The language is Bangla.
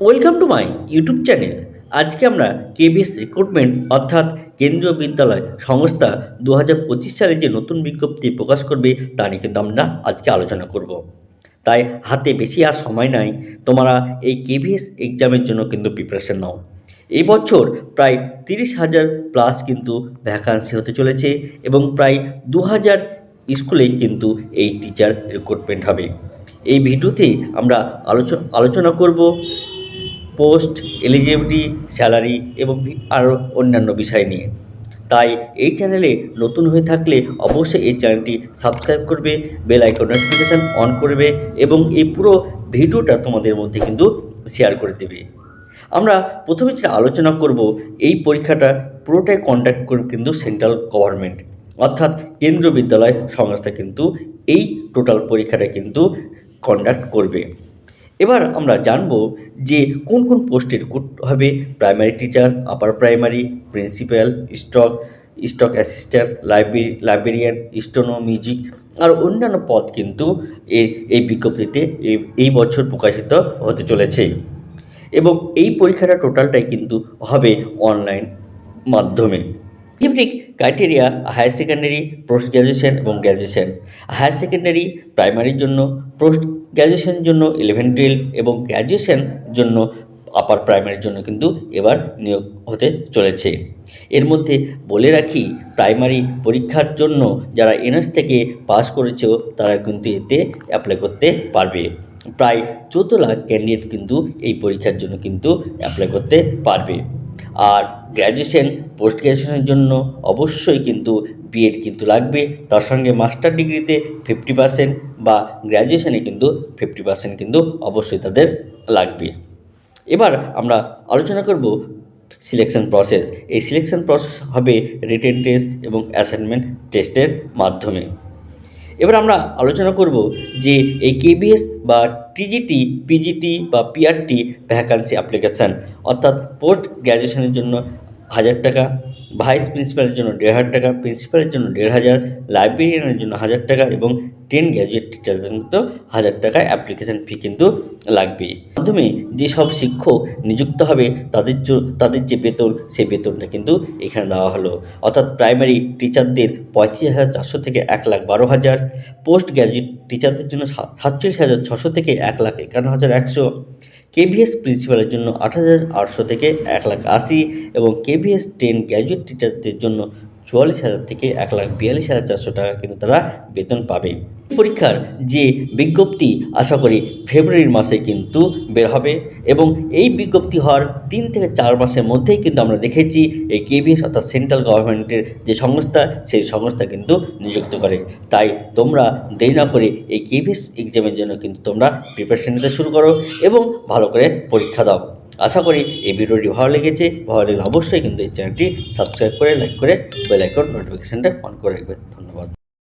Welcome to my YouTube channel. আজকে আমরা কেভিএস রিক্রুটমেন্ট অর্থাৎ কেন্দ্রীয় বিদ্যালয় সংস্থা 2025 সালে যে নতুন বিজ্ঞপ্তি প্রকাশ করবে তা নিয়ে কিন্তু আমরা আজকে আলোচনা করব। তাই হাতে বেশি আর সময় নাই, তোমরা এই কেভিএস এক্সামের জন্য কিন্তু প্রিপারেশন নাও। এই বছর প্রায় 30,000 প্লাস কিন্তু ভ্যাকান্সি হতে চলেছে এবং প্রায় 2,000 স্কুলে কিন্তু এই টিচার রিক্রুটমেন্ট হবে। এই ভিডিওতে আমরা আলোচনা করব পোস্ট, এলিজিবিলিটি, স্যালারি এবং আরও অন্যান্য বিষয় নিয়ে। তাই এই চ্যানেলে নতুন হয়ে থাকলে অবশ্যই এই চ্যানেলটি সাবস্ক্রাইব করবে, বেল আইকন নোটিফিকেশান অন করবে এবং এই পুরো ভিডিওটা তোমাদের মধ্যে কিন্তু শেয়ার করে দেবে। আমরা প্রথমে যে আলোচনা করব, এই পরীক্ষাটা পুরোটাই কন্ডাক্ট করবে কিন্তু সেন্ট্রাল গভর্নমেন্ট অর্থাৎ কেন্দ্রীয় বিদ্যালয় সংস্থা কিন্তু এই টোটাল পরীক্ষাটা কিন্তু কন্ডাক্ট করবে। এবার আমরা জানব যে কোন কোন পোস্টে রিক্রুট হবে। Primary teacher, upper primary, principal, stock assistant, librarian, steno, music আর অন্যান্য পদ কিন্তু এই বিজ্ঞপ্তিতে এই বছর প্রকাশিত হতে চলেছে এবং এই পরীক্ষাটা টোটালটাই কিন্তু হবে অনলাইন মাধ্যমে। Eligibility criteria: higher secondary, post graduation এবং গ্র্যাজুয়েশন। হায়ার সেকেন্ডারি প্রাইমারির জন্য, পোস্ট গ্র্যাজুয়েশনের জন্য 11-12 এবং গ্র্যাজুয়েশন জন্য আপার প্রাইমারির জন্য কিন্তু এবার নিয়োগ হতে চলেছে। এর মধ্যে বলে রাখি, প্রাইমারি পরীক্ষার জন্য যারা এনএস থেকে পাস করেছে তারা কিন্তু এতে অ্যাপ্লাই করতে পারবে। প্রায় 14 লাখ ক্যান্ডিডেট কিন্তু এই পরীক্ষার জন্য কিন্তু অ্যাপ্লাই করতে পারবে। আর গ্র্যাজুয়েশন, পোস্ট গ্র্যাজুয়েশনের জন্য অবশ্যই কিন্তু বিএড কিন্তু লাগবে, তার সঙ্গে মাস্টার ডিগ্রিতে 50% বা গ্র্যাজুয়েশনে কিন্তু 50% কিন্তু অবশ্যই তাদের লাগবে। এবার আমরা আলোচনা করব সিলেকশন প্রসেস। এই সিলেকশন প্রসেস হবে রিটেন টেস্ট এবং অ্যাসাইনমেন্ট টেস্টের মাধ্যমে। এবার আমরা আলোচনা করব যে এই কেভিএস বা টিজিটি, পিজিটি বা পিআরটি ভ্যাকান্সি অ্যাপ্লিকেশান অর্থাৎ পোস্ট গ্র্যাজুয়েশনের জন্য 1,000 টাকা, ভাইস প্রিন্সিপালের জন্য 1,500 টাকা, প্রিন্সিপালের জন্য 1,500, লাইব্রেরিয়ানের জন্য 1,000 টাকা এবং 10 গ্র্যাজুয়েট টিচারদের জন্য 1,000 টাকা অ্যাপ্লিকেশান ফি কিন্তু লাগবে। মাধ্যমে যেসব শিক্ষক নিযুক্ত হবে তাদের যে বেতন, সেই বেতনটা কিন্তু এখানে দেওয়া হলো। অর্থাৎ প্রাইমারি টিচারদের 35,400 থেকে 1,12,000, পোস্ট গ্র্যাজুয়েট টিচারদের জন্য 47,600 থেকে 1,51,100, কেভিএস প্রিন্সিপালের জন্য 8,800 থেকে 1,80,000 এবং কেভিএস 10 গ্র্যাজুয়েট টিচারদের জন্য 44,000 থেকে 1,42,400 টাকা কিন্তু তারা বেতন পাবে। পরীক্ষার যে বিজ্ঞপ্তি আশা করি ফেব্রুয়ারির মাসে কিন্তু বের হবে এবং এই বিজ্ঞপ্তি হওয়ার 3 থেকে 4 মাসের মধ্যেই কিন্তু আমরা দেখেছি এই কেভিএস অর্থাৎ সেন্ট্রাল গভর্নমেন্টের যে সংস্থা, সেই সংস্থা কিন্তু নিযুক্ত করে। তাই তোমরা দেরি না করে এই কেভিএস এক্সামের জন্য কিন্তু তোমরা প্রিপারেশন নিতে শুরু করো এবং ভালো করে পরীক্ষা দাও। আশা করি এই ভিডিওটি ভালো লেগেছে। ভালো লাগলে অবশ্যই কিন্তু এই চ্যানেলটি সাবস্ক্রাইব করে, লাইক করে, বেল আইকন নোটিফিকেশানটা অন করে রাখবে। ধন্যবাদ।